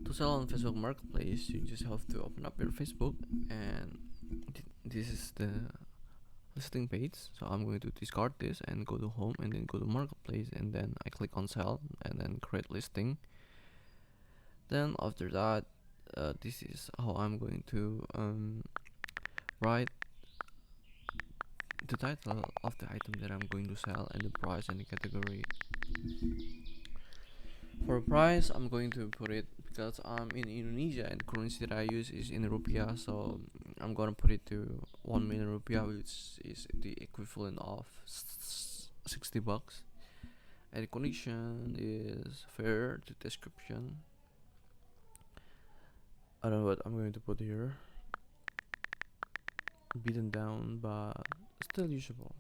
To sell on Facebook Marketplace, you just have to open up your Facebook, and this is the listing page. So I'm going to discard this and go to home, and then go to Marketplace, and then I click on sell, and then create listing. Then after that, this is how I'm going to write the title of the item that I'm going to sell, and the price and the category. For price, I'm going to put it, because I'm in Indonesia and the currency that I use is in rupiah, so I'm gonna put it to 1 million rupiah, which is the equivalent of 60 bucks. And the condition is fair to description. I don't know what I'm going to put here. Beaten down, but still usable.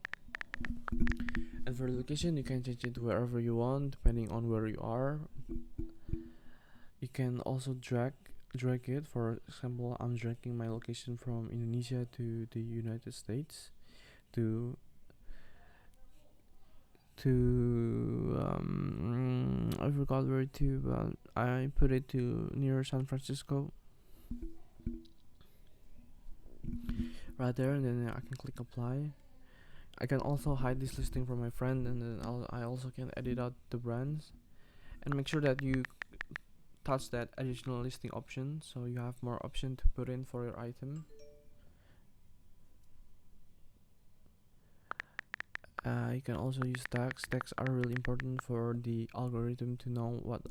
And for the location, you can change it wherever you want, depending on where you are. You can also drag it. For example, I'm dragging my location from Indonesia to the United States to I forgot where to, but I put it to near San Francisco, right there, and then I can click apply. I can also hide this listing from my friend, and then I also can edit out the brands, and make sure that you touch that additional listing option, so you have more option to put in for your item. You can also use tags. Tags are really important for the algorithm to know what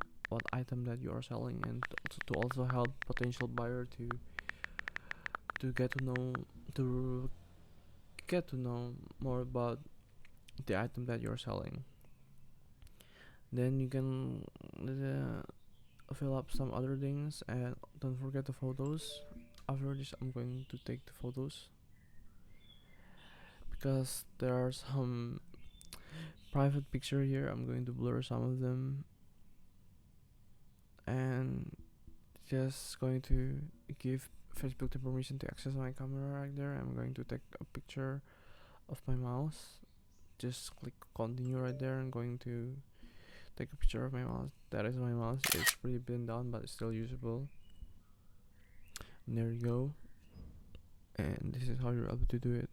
item that you are selling, and to also help potential buyer to get to know more about the item that you're selling. Then you can fill up some other things, and don't forget the photos. After this, I'm going to take the photos, because there are some private picture here. I'm going to blur some of them, and just going to give Facebook the permission to access my camera right there. I'm going to take a picture of my mouse. Just click continue right there. I'm going to take a picture of my mouse. That is my mouse. It's pretty bent down, but it's still usable. And there you go. And this is how you're able to do it.